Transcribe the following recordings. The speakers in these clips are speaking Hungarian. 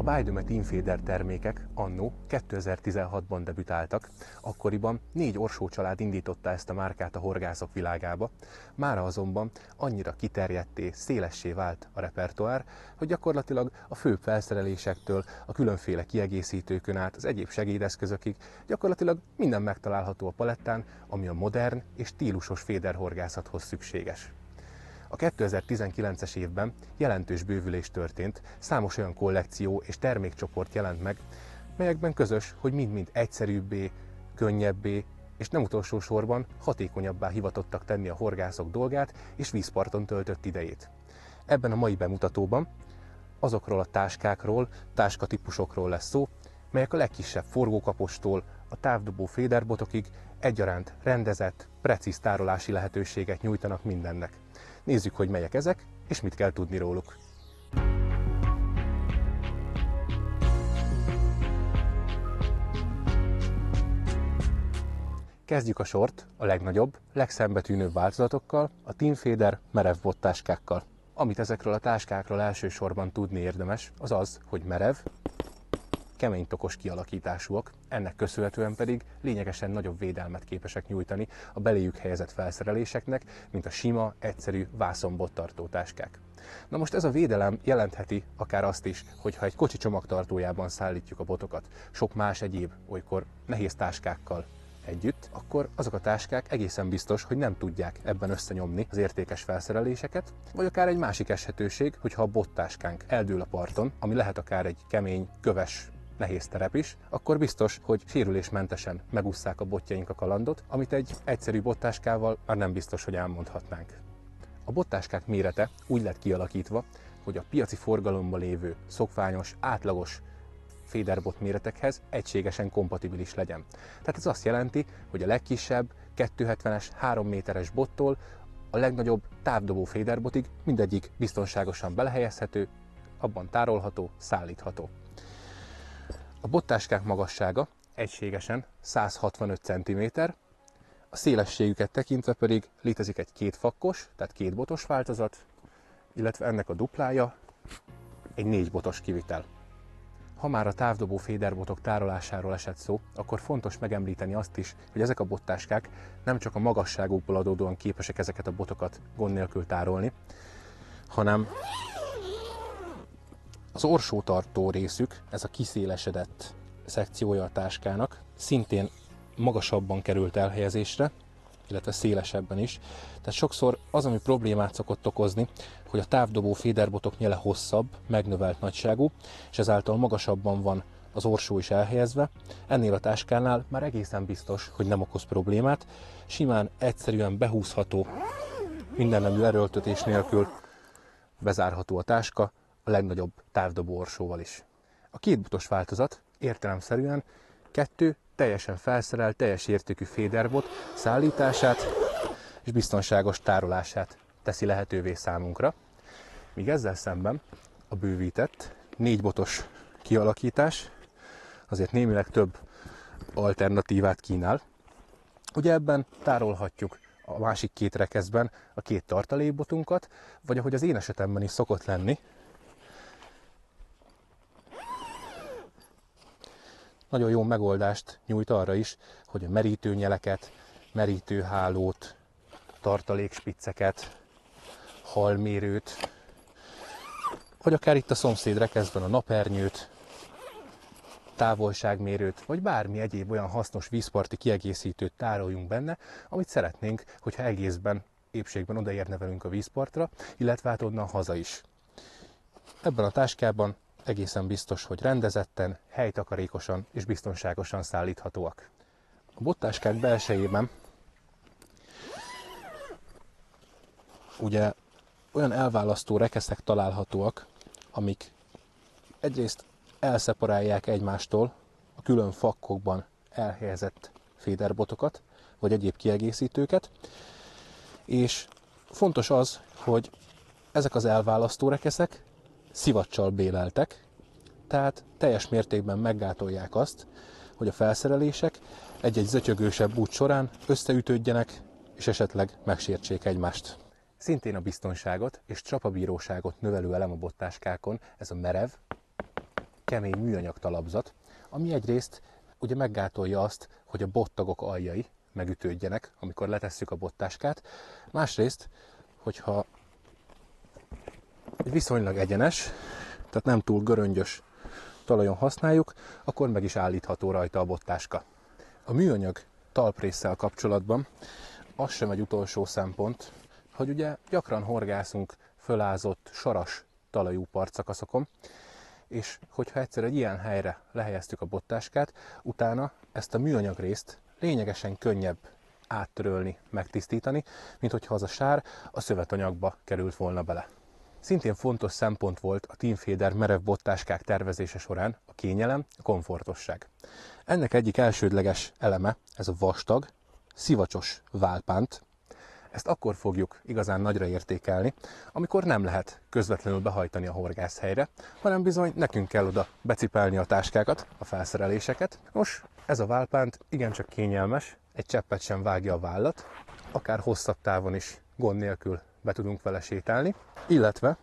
A Weidome Teamfeder termékek annó 2016-ban debütáltak, akkoriban 4 Orsó család indította ezt a márkát a horgászok világába, mára azonban annyira kiterjedté, szélessé vált a repertoár, hogy gyakorlatilag a főbb felszerelésektől a különféle kiegészítőkön át az egyéb segédeszközökig gyakorlatilag minden megtalálható a palettán, ami a modern és stílusos féderhorgászathoz szükséges. A 2019-es évben jelentős bővülés történt, számos olyan kollekció és termékcsoport jelent meg, melyekben közös, hogy mind-mind egyszerűbbé, könnyebbé és nem utolsó sorban hatékonyabbá hivatottak tenni a horgászok dolgát és vízparton töltött idejét. Ebben a mai bemutatóban azokról a táskákról, táskatípusokról lesz szó, melyek a legkisebb forgókapostól a távdobó féderbotokig egyaránt rendezett, precíz tárolási lehetőséget nyújtanak mindennek. Nézzük, hogy melyek ezek, és mit kell tudni róluk. Kezdjük a sort a legnagyobb, legszembetűnőbb változatokkal, a Teamfeder merev bottáskákkal. Amit ezekről a táskákról elsősorban tudni érdemes, az az, hogy merev, kemény tokos kialakításúak, ennek köszönhetően pedig lényegesen nagyobb védelmet képesek nyújtani a beléjük helyezett felszereléseknek, mint a sima, egyszerű vászonbottartó táskák. Na most ez a védelem jelentheti akár azt is, hogy ha egy kocsi csomagtartójában szállítjuk a botokat, sok más egyéb, olykor nehéz táskákkal együtt, akkor azok a táskák egészen biztos, hogy nem tudják ebben összenyomni az értékes felszereléseket, vagy akár egy másik eshetőség, hogyha a bottáskánk eldől a parton, ami lehet akár egy kemény, köves, nehéz terep is, akkor biztos, hogy sérülésmentesen megússzák a botjaink a kalandot, amit egy egyszerű bottáskával már nem biztos, hogy elmondhatnánk. A bottáskák mérete úgy lett kialakítva, hogy a piaci forgalomban lévő, szokványos, átlagos féderbot méretekhez egységesen kompatibilis legyen. Tehát ez azt jelenti, hogy a legkisebb 270-es, 3 méteres bottól a legnagyobb távdobó féderbotig mindegyik biztonságosan belehelyezhető, abban tárolható, szállítható. A bottáskák magassága egységesen 165 cm, a szélességüket tekintve pedig létezik egy 2 fakkos, tehát 2 botos változat, illetve ennek a duplája egy 4 botos kivitel. Ha már a távdobó féderbotok tárolásáról esett szó, akkor fontos megemlíteni azt is, hogy ezek a bottáskák nem csak a magasságukból adódóan képesek ezeket a botokat gond nélkül tárolni, hanem az orsótartó részük, ez a kiszélesedett szekciója a táskának, szintén magasabban került elhelyezésre, illetve szélesebben is. Tehát sokszor az, ami problémát szokott okozni, hogy a távdobó féderbotok nyele hosszabb, megnövelt nagyságú, és ezáltal magasabban van az orsó is elhelyezve. Ennél a táskánál már egészen biztos, hogy nem okoz problémát, simán, egyszerűen behúzható, minden nemű erőltetés nélkül bezárható a táska, a legnagyobb távdobó orsóval is. A 2 botos változat értelemszerűen 2 teljesen felszerelt, teljes értékű féderbot szállítását és biztonságos tárolását teszi lehetővé számunkra, míg ezzel szemben a bővített 4 botos kialakítás azért némileg több alternatívát kínál. Ugye ebben tárolhatjuk a másik 2 rekeszben a 2 tartalékbotunkat, vagy ahogy az én esetemben is szokott lenni, nagyon jó megoldást nyújt arra is, hogy a merítőnyeleket, merítőhálót, tartalékspicceket, halmérőt, vagy akár itt a szomszéd rekeszben a napernyőt, távolságmérőt, vagy bármi egyéb olyan hasznos vízparti kiegészítőt tároljunk benne, amit szeretnénk, hogyha egészben, épségben odaérne velünk a vízpartra, illetve hát onnan haza is. Ebben a táskában egészen biztos, hogy rendezetten, helytakarékosan és biztonságosan szállíthatóak. A bottáskák belsejében ugye olyan elválasztó rekeszek találhatóak, amik egyrészt elszeparálják egymástól a külön fakkokban elhelyezett féderbotokat, vagy egyéb kiegészítőket, és fontos az, hogy ezek az elválasztó rekeszek szivacsal béleltek, tehát teljes mértékben meggátolják azt, hogy a felszerelések egy-egy zötyögősebb út során összeütődjenek, és esetleg megsértsék egymást. Szintén a biztonságot és csapabíróságot növelő elem a bottáskákon, ez a merev, kemény műanyag talapzat, ami egyrészt ugye meggátolja azt, hogy a bottagok aljai megütődjenek, amikor letesszük a bottáskát. Másrészt, hogyha egy viszonylag egyenes, tehát nem túl göröngyös talajon használjuk, akkor meg is állítható rajta a bottáska. A műanyag talprésszel kapcsolatban az sem egy utolsó szempont, hogy ugye gyakran horgászunk fölázott, saras talajú partszakaszokon, és hogyha egyszer egy ilyen helyre lehelyeztük a bottáskát, utána ezt a műanyag részt lényegesen könnyebb áttörölni, megtisztítani, mint hogyha az a sár a szövetanyagba került volna bele. Szintén fontos szempont volt a Teamfeder merev bottáskák tervezése során a kényelem, a komfortosság. Ennek egyik elsődleges eleme ez a vastag, szivacsos válpánt. Ezt akkor fogjuk igazán nagyra értékelni, amikor nem lehet közvetlenül behajtani a horgászhelyre, hanem bizony nekünk kell oda becipelni a táskákat, a felszereléseket. Nos, ez a válpánt igencsak kényelmes, egy cseppet sem vágja a vállat, akár hosszabb távon is gond nélkül be tudunk vele sétálni, illetve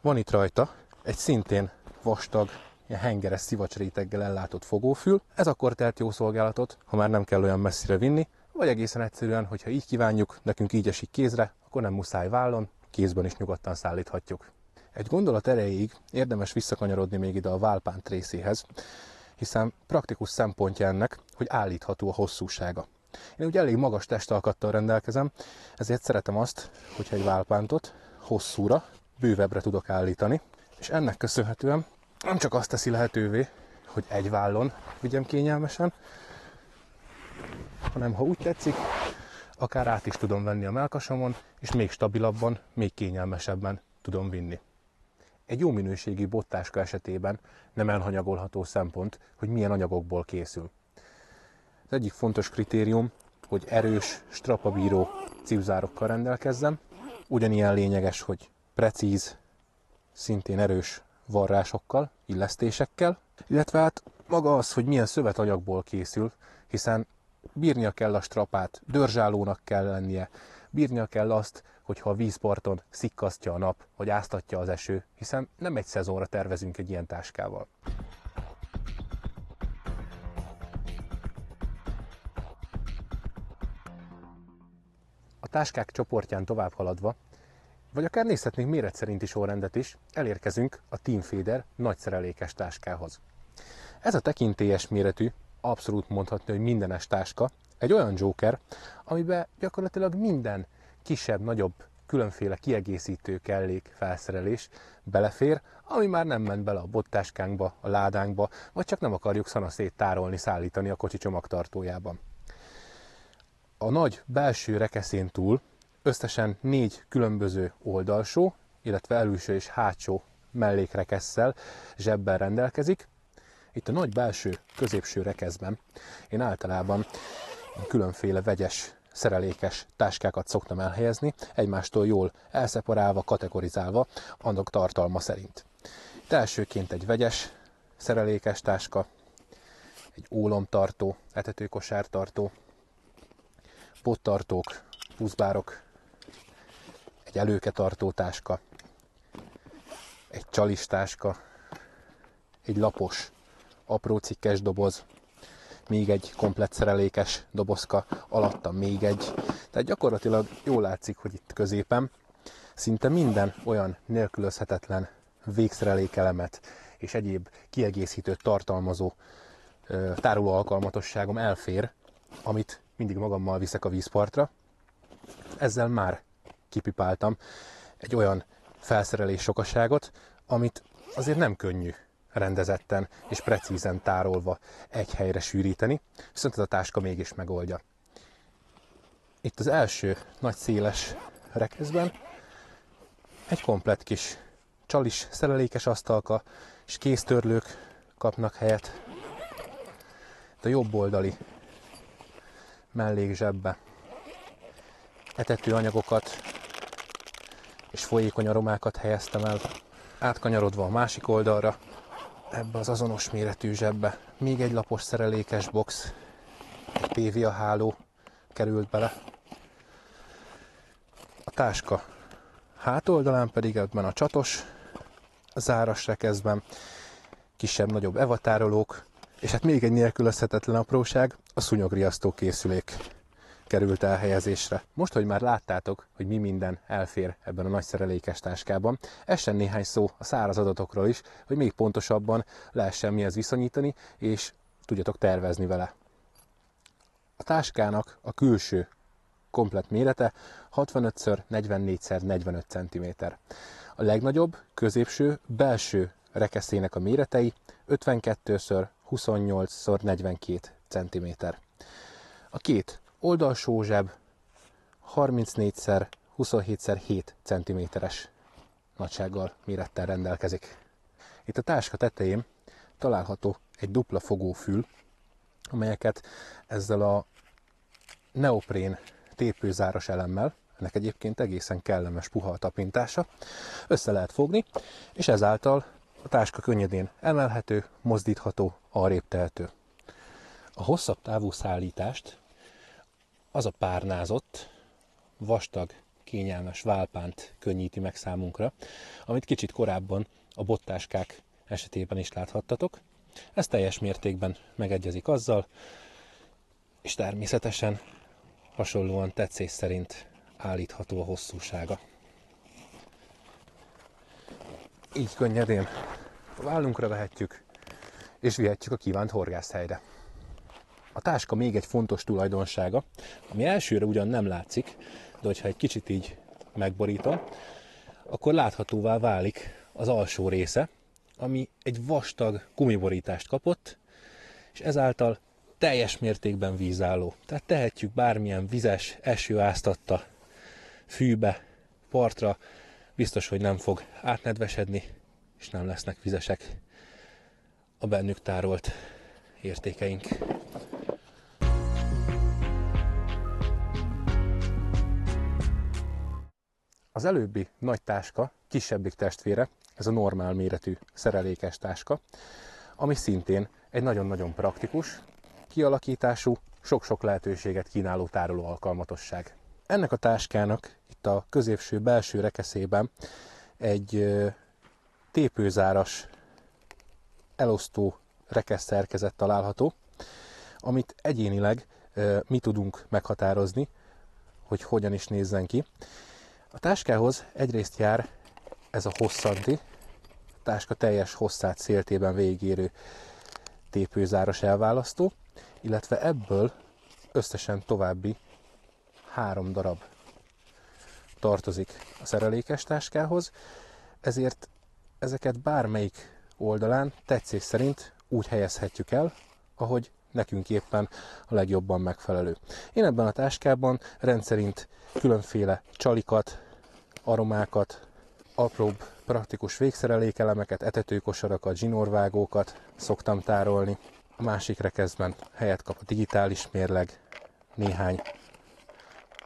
van itt rajta egy szintén vastag, ilyen hengeres szivacsréteggel ellátott fogófül. Ez akkor tehet jó szolgálatot, ha már nem kell olyan messzire vinni, vagy egészen egyszerűen, hogyha így kívánjuk, nekünk így esik kézre, akkor nem muszáj vállon, kézben is nyugodtan szállíthatjuk. Egy gondolat erejéig érdemes visszakanyarodni még ide a válpánt részéhez, hiszen praktikus szempontja ennek, hogy állítható a hosszúsága. Én ugye elég magas testalkattal rendelkezem, ezért szeretem azt, hogyha egy válpántot hosszúra, bővebbre tudok állítani, és ennek köszönhetően nem csak azt teszi lehetővé, hogy egy vállon vigyem kényelmesen, hanem ha úgy tetszik, akár át is tudom venni a mellkasomon, és még stabilabban, még kényelmesebben tudom vinni. Egy jó minőségi bottáska esetében nem elhanyagolható szempont, hogy milyen anyagokból készül. Az egyik fontos kritérium, hogy erős, strapabíró cipzárokkal rendelkezzem. Ugyanilyen lényeges, hogy precíz, szintén erős varrásokkal, illesztésekkel, illetve hát maga az, hogy milyen szövetanyagból készül, hiszen bírnia kell a strapát, dörzsálónak kell lennie, bírnia kell azt, hogyha a vízparton szikkasztja a nap, vagy áztatja az eső, hiszen nem egy szezonra tervezünk egy ilyen táskával. A táskák csoportján tovább haladva, vagy akár nézhetnénk méret szerinti sorrendet is, elérkezünk a Teamfeder nagy szerelékes táskához. Ez a tekintélyes méretű, abszolút mondhatni, hogy mindenes táska, egy olyan joker, amiben gyakorlatilag minden kisebb, nagyobb, különféle kiegészítő kellék, felszerelés belefér, ami már nem ment bele a bottáskánkba, a ládánkba, vagy csak nem akarjuk szanaszét tárolni, szállítani a kocsi csomagtartójában. A nagy belső rekeszén túl összesen 4 különböző oldalsó, illetve előső és hátsó mellékrekesszel, zsebbel rendelkezik. Itt a nagy belső, középső rekeszben én általában különféle vegyes, szerelékes táskákat szoktam elhelyezni, egymástól jól elszeparálva, kategorizálva, annak tartalma szerint. Itt elsőként egy vegyes, szerelékes táska, egy ólomtartó, etetőkosártartó, bottartók, puszbárok, egy előketartó táska, egy csalistáska, egy lapos, apró cikkes doboz, még egy komplett szerelékes dobozka, alatta még egy. Tehát gyakorlatilag jól látszik, hogy itt középen szinte minden olyan nélkülözhetetlen végszerelékelemet és egyéb kiegészítőt tartalmazó tároló alkalmatosságom elfér, amit mindig magammal viszek a vízpartra. Ezzel már kipipáltam egy olyan felszerelés sokaságot, amit azért nem könnyű rendezetten és precízen tárolva egy helyre sűríteni, viszont ez a táska mégis megoldja. Itt az első nagy széles rekeszben egy komplett kis csalis szerelékes asztalka és kéztörlők kapnak helyet. Itt a jobb oldali mellékzsebbe etetőanyagokat és folyékony aromákat helyeztem el. Átkanyarodva a másik oldalra, ebbe az azonos méretű zsebbe még egy lapos szerelékes box, egy PVA háló került bele. A táska hátoldalán pedig ebben a csatos záras rekeszben kisebb-nagyobb evatárolók, és hát még egy nélkülözhetetlen apróság, a szúnyogriasztó készülék került elhelyezésre. Most, hogy már láttátok, hogy mi minden elfér ebben a nagy szerelékes táskában, essen néhány szó a száraz adatokról is, hogy még pontosabban lehessen mihez viszonyítani, és tudjatok tervezni vele. A táskának a külső komplett mérete 65x44x45 cm. A legnagyobb, középső, belső rekeszének a méretei 52x28x42 cm. A két oldalsó zseb 34x27x7 cm-es nagysággal, mérettel rendelkezik. Itt a táska tetején található egy dupla fogófül, amelyeket ezzel a neoprén tépőzáras elemmel, ennek egyébként egészen kellemes puha a tapintása, össze lehet fogni, és ezáltal a táska könnyedén emelhető, mozdítható, arrébb tehető. A hosszabb távú szállítást az a párnázott, vastag, kényelmes válpánt könnyíti meg számunkra, amit kicsit korábban a bottáskák esetében is láthattatok. Ez teljes mértékben megegyezik azzal, és természetesen hasonlóan tetszés szerint állítható a hosszúsága. Így könnyedén a vállunkra vehetjük, és vihetjük a kívánt horgászhelyre. A táska még egy fontos tulajdonsága, ami elsőre ugyan nem látszik, de hogyha egy kicsit így megborítom, akkor láthatóvá válik az alsó része, ami egy vastag gumiborítást kapott, és ezáltal teljes mértékben vízálló. Tehát tehetjük bármilyen vizes, eső áztatta fűbe, partra, biztos, hogy nem fog átnedvesedni, és nem lesznek vizesek a bennük tárolt értékeink. Az előbbi nagy táska kisebbik testvére, ez a normál méretű szerelékes táska, ami szintén egy nagyon-nagyon praktikus, kialakítású, sok-sok lehetőséget kínáló tároló alkalmatosság. Ennek a táskának itt a középső belső rekeszében egy tépőzáras elosztó rekesz szerkezet található, amit egyénileg mi tudunk meghatározni, hogy hogyan is nézzen ki. A táskához egyrészt jár ez a hosszanti, a táska teljes hosszát széltében végigérő tépőzáras elválasztó, illetve ebből összesen további 3 darab tartozik a szerelékes táskához, ezért ezeket bármelyik oldalán tetszés szerint úgy helyezhetjük el, ahogy nekünk éppen a legjobban megfelelő. Én ebben a táskában rendszerint különféle csalikat, aromákat, apróbb praktikus végszerelékelemeket, etetőkosarakat, zsinórvágókat szoktam tárolni. A másik rekeszben helyet kap a digitális mérleg, néhány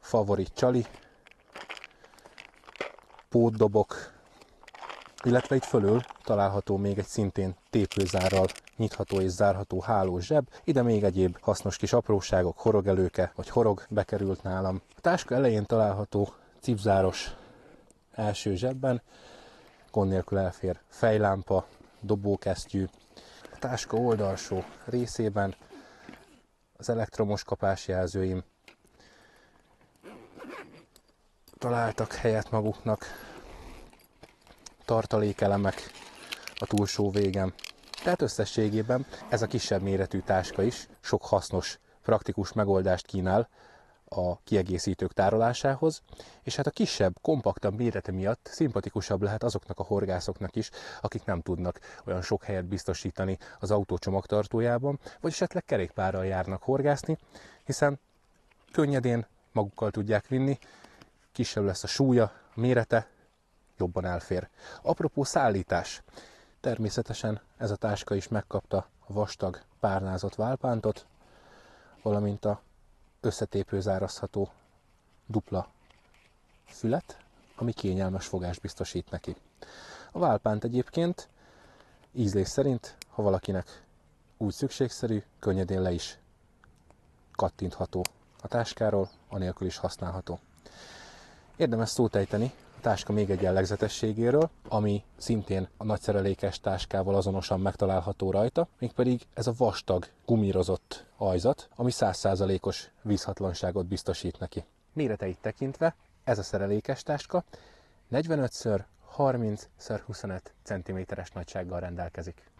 favorit csali, pótdobok, illetve itt fölül található még egy szintén tépőzárral nyitható és zárható hálós zseb, ide még egyéb hasznos kis apróságok, horogelőke vagy horog bekerült nálam. A táska elején található cipzáros első zsebben gond nélkül elfér fejlámpa, dobókesztyű. A táska oldalsó részében az elektromos kapásjelzőim találtak helyet maguknak, tartalékelemek a túlsó végem. Tehát összességében ez a kisebb méretű táska is sok hasznos, praktikus megoldást kínál a kiegészítők tárolásához, és hát a kisebb, kompaktabb mérete miatt szimpatikusabb lehet azoknak a horgászoknak is, akik nem tudnak olyan sok helyet biztosítani az autó csomagtartójában, vagy esetleg kerékpárral járnak horgászni, hiszen könnyedén magukkal tudják vinni, kisebb lesz a súlya, a mérete, jobban elfér. Apropó szállítás, természetesen ez a táska is megkapta a vastag párnázott válpántot, valamint a összetépőzárazható dupla fület, ami kényelmes fogást biztosít neki. A válpánt egyébként ízlés szerint, ha valakinek úgy szükségszerű, könnyedén le is kattintható a táskáról, anélkül is használható. Érdemes szót ejteni a táska még egy jellegzetességéről, ami szintén a nagyszerelékes táskával azonosan megtalálható rajta, mégpedig ez a vastag, gumírozott ajzat, ami 100%-os vízhatlanságot biztosít neki. Méreteit tekintve ez a szerelékes táska 45x30x25 cm-es nagysággal rendelkezik.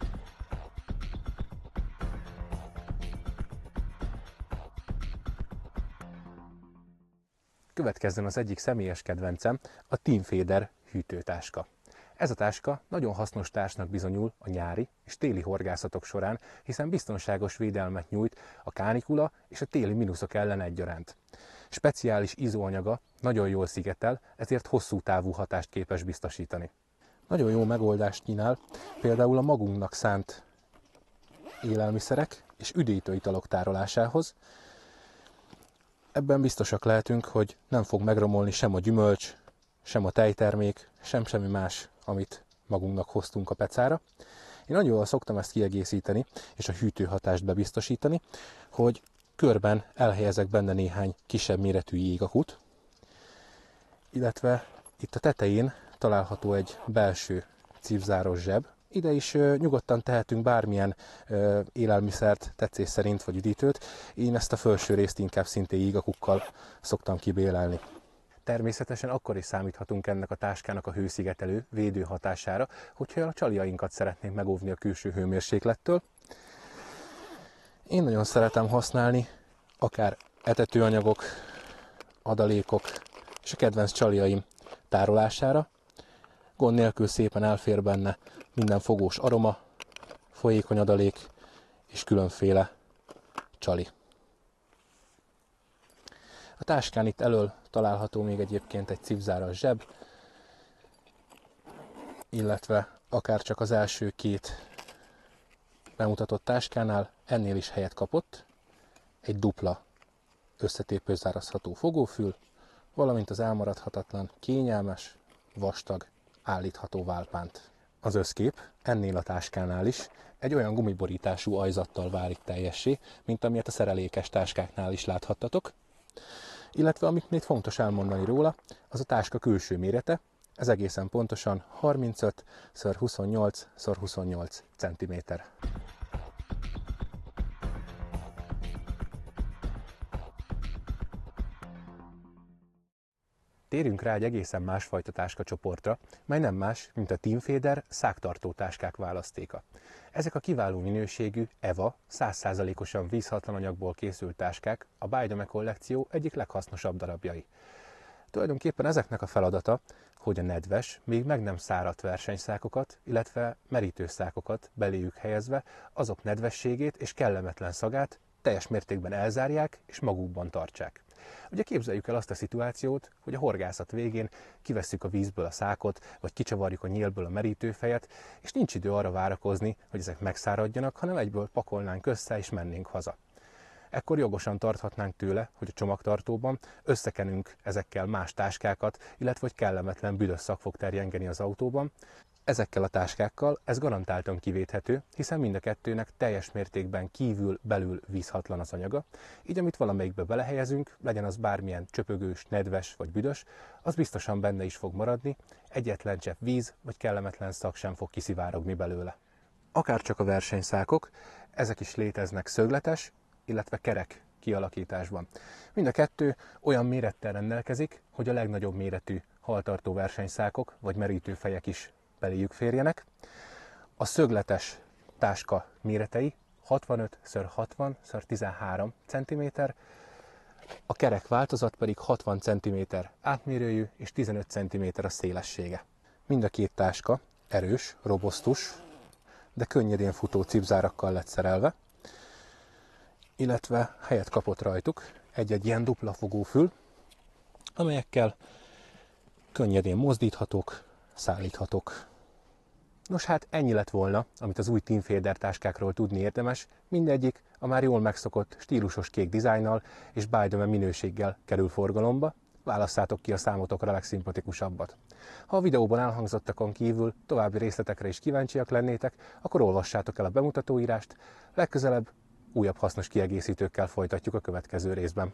Következzen az egyik személyes kedvencem, a Teamfeder hűtőtáska. Ez a táska nagyon hasznos társnak bizonyul a nyári és téli horgászatok során, hiszen biztonságos védelmet nyújt a kánikula és a téli mínuszok ellen egyaránt. Speciális izzóanyaga nagyon jól szigetel, ezért hosszú távú hatást képes biztosítani. Nagyon jó megoldást kínál például a magunknak szánt élelmiszerek és üdítő italok tárolásához. Ebben biztosak lehetünk, hogy nem fog megromolni sem a gyümölcs, sem a tejtermék, sem semmi más, amit magunknak hoztunk a pecára. Én nagyon jól szoktam ezt kiegészíteni, és a hűtőhatást bebiztosítani, hogy körben elhelyezek benne néhány kisebb méretű jégakut, illetve itt a tetején található egy belső cívzáros zseb. Ide is nyugodtan tehetünk bármilyen élelmiszert tetszés szerint, vagy üdítőt. Én ezt a felső részt inkább szintén jégakukkal szoktam kibélelni. Természetesen akkor is számíthatunk ennek a táskának a hőszigetelő, védő hatására, hogyha a csaliainkat szeretnénk megóvni a külső hőmérséklettől. Én nagyon szeretem használni akár etetőanyagok, adalékok és a kedvenc csaliaim tárolására. Gond nélkül szépen elfér benne minden fogós aroma, folyékony adalék és különféle csali. A táskán itt elől található még egyébként egy cívzáras zseb, illetve akár csak az első két bemutatott táskánál ennél is helyet kapott egy dupla összetépőzárazható fogófül, valamint az elmaradhatatlan, kényelmes, vastag, állítható válpánt. Az összkép ennél a táskánál is egy olyan gumiborítású ajzattal válik teljessé, mint amilyet a szerelékes táskáknál is láthattatok. Illetve amit még fontos elmondani róla, az a táska külső mérete, ez egészen pontosan 35x28x28 cm. Térjünk rá egy egészen másfajta táskacsoportra, mely nem más, mint a Teamfeder szágtartó táskák választéka. Ezek a kiváló minőségű EVA 100%-osan vízhatlan anyagból készült táskák a Bidome kollekció egyik leghasznosabb darabjai. Tulajdonképpen ezeknek a feladata, hogy a nedves, még meg nem száradt versenyszákokat, illetve merítőszákokat beléjük helyezve azok nedvességét és kellemetlen szagát teljes mértékben elzárják és magukban tartsák. Ugye képzeljük el azt a szituációt, hogy a horgászat végén kivesszük a vízből a szákot, vagy kicsavarjuk a nyílből a merítőfejet, és nincs idő arra várakozni, hogy ezek megszáradjanak, hanem egyből pakolnánk össze és mennénk haza. Ekkor jogosan tarthatnánk tőle, hogy a csomagtartóban összekenünk ezekkel más táskákat, illetve hogy kellemetlen büdös szag fog terjengeni az autóban. Ezekkel a táskákkal ez garantáltan kivéthető, hiszen mind a kettőnek teljes mértékben kívül-belül vízhatlan az anyaga, így amit valamelyikbe belehelyezünk, legyen az bármilyen csöpögős, nedves vagy büdös, az biztosan benne is fog maradni, egyetlen csepp víz vagy kellemetlen szag sem fog kiszivárogni belőle. Akárcsak a versenyszákok, ezek is léteznek szögletes, illetve kerek kialakításban. Mind a kettő olyan mérettel rendelkezik, hogy a legnagyobb méretű haltartó versenyszákok vagy merítőfejek is beléjük férjenek. A szögletes táska méretei 65x60x13 cm, a kerek változat pedig 60 cm átmérőjű és 15 cm a szélessége. Mind a két táska erős, robosztus, de könnyedén futó cipzárakkal lett szerelve, illetve helyet kapott rajtuk egy-egy ilyen dupla fogófül, amelyekkel könnyedén mozdíthatók, szállíthatók. Nos hát ennyi lett volna, amit az új Teamfeder táskákról tudni érdemes, mindegyik a már jól megszokott stílusos kék dizájnnal és Bidome minőséggel kerül forgalomba, válasszátok ki a számotokra legszimpatikusabbat. Ha a videóban elhangzottakon kívül további részletekre is kíváncsiak lennétek, akkor olvassátok el a bemutatóírást, legközelebb újabb hasznos kiegészítőkkel folytatjuk a következő részben.